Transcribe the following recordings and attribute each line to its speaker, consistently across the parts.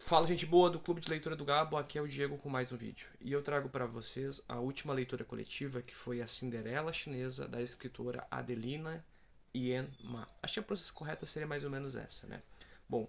Speaker 1: Fala, gente boa do Clube de Leitura do Gabo, aqui é o Diego com mais um vídeo. E eu trago para vocês a última leitura coletiva, que foi A Cinderela Chinesa, da escritora Adelina Yen Ma. Acho que a pronúncia correta seria mais ou menos essa, né? Bom,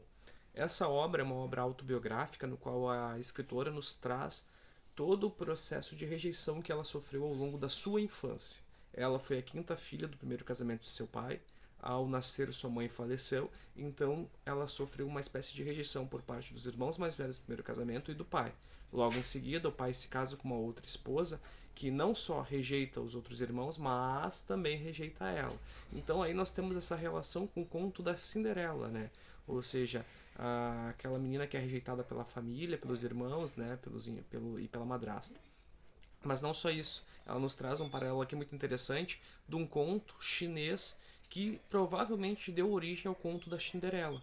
Speaker 1: essa obra é uma obra autobiográfica no qual a escritora nos traz todo o processo de rejeição que ela sofreu ao longo da sua infância. Ela foi a quinta filha do primeiro casamento de seu pai. Ao nascer, sua mãe faleceu, então ela sofreu uma espécie de rejeição por parte dos irmãos mais velhos do primeiro casamento e do pai. Logo em seguida, o pai se casa com uma outra esposa que não só rejeita os outros irmãos, mas também rejeita ela. Então aí nós temos essa relação com o conto da Cinderela, né? Ou seja, aquela menina que é rejeitada pela família, pelos irmãos, né? E pela madrasta. Mas não só isso, ela nos traz um paralelo aqui muito interessante de um conto chinês que provavelmente deu origem ao conto da Cinderela,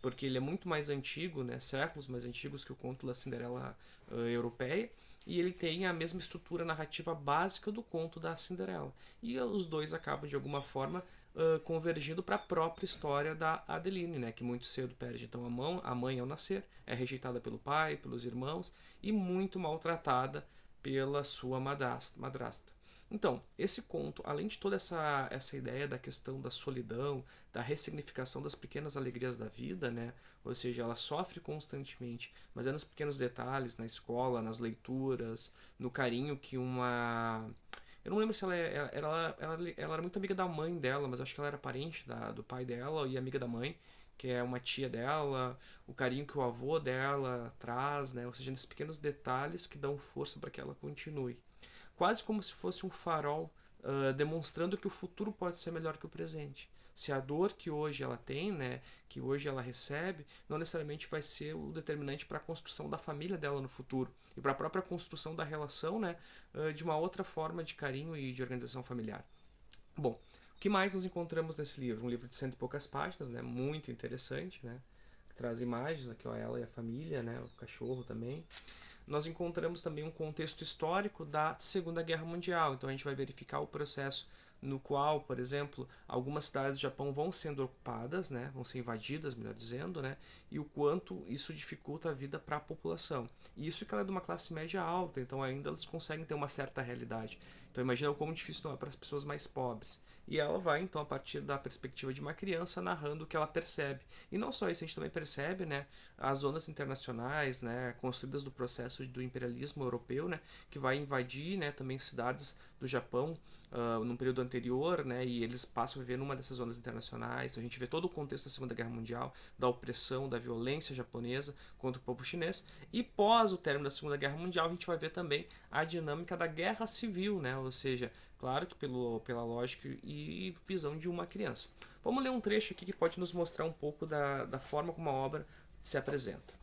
Speaker 1: porque ele é muito mais antigo, né, séculos mais antigos que o conto da Cinderela europeia, e ele tem a mesma estrutura narrativa básica do conto da Cinderela. E os dois acabam de alguma forma convergindo para a própria história da Adeline, né, que muito cedo perde então a mãe ao nascer, é rejeitada pelo pai, pelos irmãos e muito maltratada pela sua madrasta. Então, esse conto, além de toda essa ideia da questão da solidão, da ressignificação das pequenas alegrias da vida, né? Ou seja, ela sofre constantemente, mas é nos pequenos detalhes, na escola, nas leituras, no carinho que uma. Eu não lembro se ela era muito amiga da mãe dela, mas acho que ela era parente do pai dela e amiga da mãe, que é uma tia dela, o carinho que o avô dela traz, né? Ou seja, nesses pequenos detalhes que dão força para que ela continue. Quase como se fosse um farol demonstrando que o futuro pode ser melhor que o presente. Se a dor que hoje ela tem, né, que hoje ela recebe, não necessariamente vai ser o determinante para a construção da família dela no futuro e para a própria construção da relação, né, de uma outra forma de carinho e de organização familiar. Bom, o que mais nos encontramos nesse livro? Um livro de cento e poucas páginas, né, muito interessante, né, que traz imagens aqui, ó, ela e a família, né, o cachorro também. Nós encontramos também um contexto histórico da Segunda Guerra Mundial. Então a gente vai verificar o processo no qual, por exemplo, algumas cidades do Japão vão sendo ocupadas, né, vão ser invadidas, melhor dizendo, né, e o quanto isso dificulta a vida para a população. E isso que ela é de uma classe média alta, então ainda eles conseguem ter uma certa realidade. Então imagina como difícil não é para as pessoas mais pobres. E ela vai, então, a partir da perspectiva de uma criança, narrando o que ela percebe. E não só isso, a gente também percebe, né, as zonas internacionais, né, construídas do processo do imperialismo europeu, né, que vai invadir, né, também cidades do Japão num período anterior, né, e eles passam a viver numa dessas zonas internacionais. Então, a gente vê todo o contexto da Segunda Guerra Mundial, da opressão, da violência japonesa contra o povo chinês. E pós o término da Segunda Guerra Mundial, a gente vai ver também a dinâmica da guerra civil, né, ou seja, claro que pela lógica e visão de uma criança. Vamos ler um trecho aqui que pode nos mostrar um pouco da forma como a obra se apresenta.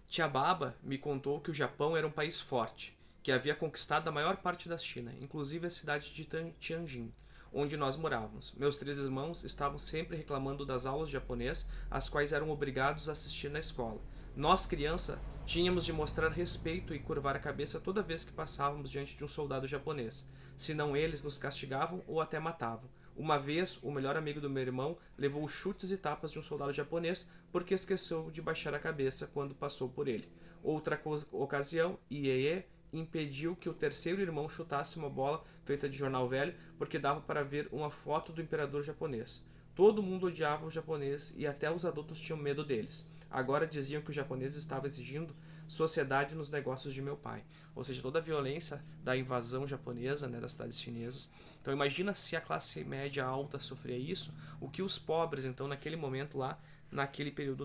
Speaker 1: Tia Baba me contou que o Japão era um país forte, que havia conquistado a maior parte da China, inclusive a cidade de Tianjin, onde nós morávamos. Meus três irmãos estavam sempre reclamando das aulas de japonês, às quais eram obrigados a assistir na escola. Nós, criança, tínhamos de mostrar respeito e curvar a cabeça toda vez que passávamos diante de um soldado japonês, senão eles nos castigavam ou até matavam. Uma vez, o melhor amigo do meu irmão levou chutes e tapas de um soldado japonês porque esqueceu de baixar a cabeça quando passou por ele. Outra ocasião, Ieye impediu que o terceiro irmão chutasse uma bola feita de jornal velho porque dava para ver uma foto do imperador japonês. Todo mundo odiava o japonês e até os adultos tinham medo deles. Agora diziam que o japonês estava exigindo sociedade nos negócios de meu pai. Ou seja, toda a violência da invasão japonesa, né, das cidades chinesas. Então imagina se a classe média alta sofria isso, o que os pobres, então, naquele momento lá, naquele período,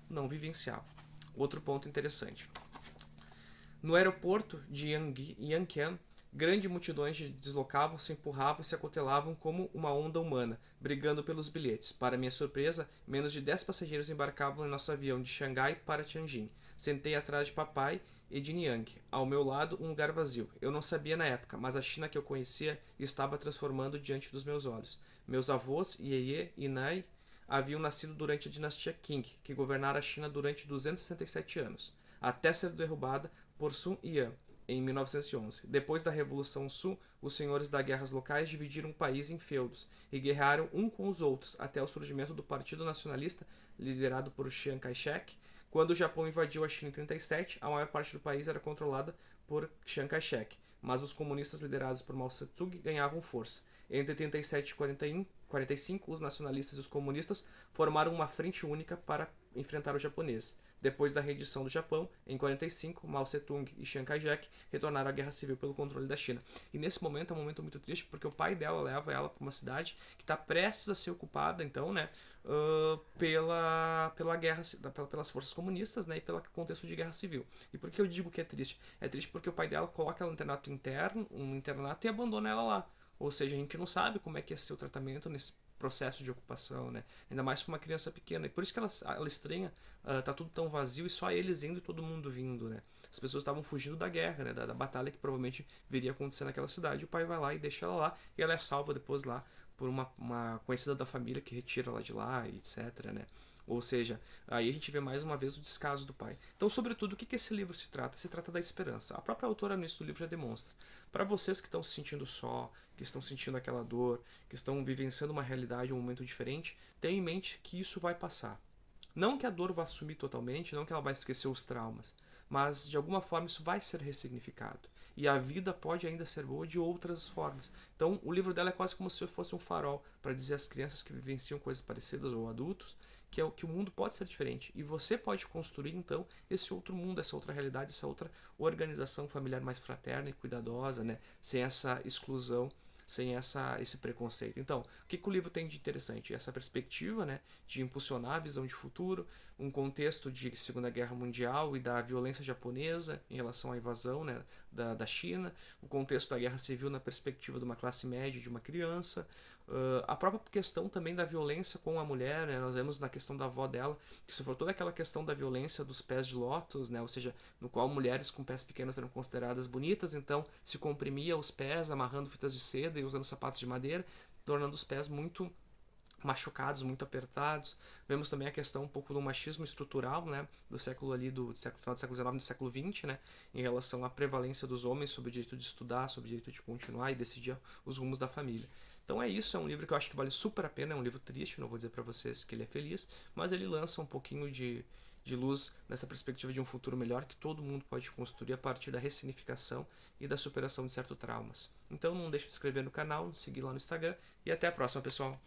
Speaker 1: não vivenciavam. Outro ponto interessante. No aeroporto de Yanqian, grandes multidões deslocavam, se empurravam e se acotelavam como uma onda humana, brigando pelos bilhetes. Para minha surpresa, menos de 10 passageiros embarcavam em nosso avião de Xangai para Tianjin. Sentei atrás de papai e de Niang. Ao meu lado, um lugar vazio. Eu não sabia na época, mas a China que eu conhecia estava transformando diante dos meus olhos. Meus avós, Yeye e Nai, haviam nascido durante a dinastia Qing, que governara a China durante 267 anos, até ser derrubada por Sun Yan em 1911. Depois da Revolução Sun, os senhores das guerras locais dividiram o país em feudos e guerrearam um com os outros até o surgimento do Partido Nacionalista, liderado por Chiang Kai-shek, Quando o Japão invadiu a China em 37, a maior parte do país era controlada por Chiang Kai-shek, mas os comunistas liderados por Mao Tse-tung ganhavam força. Entre 37 e 45, os nacionalistas e os comunistas formaram uma frente única para enfrentar os japoneses. Depois da rendição do Japão, em 45, Mao Tse-tung e Chiang Kai-shek retornaram à guerra civil pelo controle da China. E nesse momento é um momento muito triste, porque o pai dela leva ela para uma cidade que está prestes a ser ocupada, então, né, pela guerra, pelas forças comunistas, né, e pelo contexto de guerra civil. E por que eu digo que é triste? É triste porque o pai dela coloca ela no internato interno, um internato, e abandona ela lá. Ou seja, a gente não sabe como é que ia ser o tratamento nesse processo de ocupação, né? Ainda mais para uma criança pequena. E por isso que ela estranha, tá tudo tão vazio e só eles indo e todo mundo vindo, né? As pessoas estavam fugindo da guerra, né? Da batalha que provavelmente viria a acontecer naquela cidade. O pai vai lá e deixa ela lá e ela é salva depois lá por uma conhecida da família que retira ela de lá, etc, né? Ou seja, aí a gente vê mais uma vez o descaso do pai. Então, sobretudo, o que esse livro se trata? Se trata da esperança. A própria autora no início do livro já demonstra. Para vocês que estão se sentindo só, que estão sentindo aquela dor, que estão vivenciando uma realidade, um momento diferente, tenha em mente que isso vai passar. Não que a dor vá sumir totalmente, não que ela vai esquecer os traumas, mas de alguma forma isso vai ser ressignificado. E a vida pode ainda ser boa de outras formas. Então, o livro dela é quase como se fosse um farol para dizer às crianças que vivenciam coisas parecidas ou adultos que o mundo pode ser diferente e você pode construir então esse outro mundo, essa outra realidade, essa outra organização familiar mais fraterna e cuidadosa, né, sem essa exclusão, sem esse preconceito. Então, o que o livro tem de interessante? Essa perspectiva, né, de impulsionar a visão de futuro, um contexto de Segunda Guerra Mundial e da violência japonesa em relação à invasão, né, da China, o contexto da Guerra Civil na perspectiva de uma classe média, de uma criança, a própria questão também da violência com a mulher, né? Nós vemos na questão da avó dela, que sofreu toda aquela questão da violência dos pés de lótus, né? Ou seja, no qual mulheres com pés pequenos eram consideradas bonitas, então se comprimia os pés, amarrando fitas de seda e usando sapatos de madeira, tornando os pés muito machucados, muito apertados. Vemos também a questão um pouco do machismo estrutural, né, do século ali final do século XIX e do século XX, né, em relação à prevalência dos homens sobre o direito de estudar, sobre o direito de continuar e decidir os rumos da família. Então é isso, é um livro que eu acho que vale super a pena, é um livro triste, não vou dizer para vocês que ele é feliz, mas ele lança um pouquinho de luz nessa perspectiva de um futuro melhor que todo mundo pode construir a partir da ressignificação e da superação de certos traumas. Então não deixe de se inscrever no canal, seguir lá no Instagram e até a próxima, pessoal!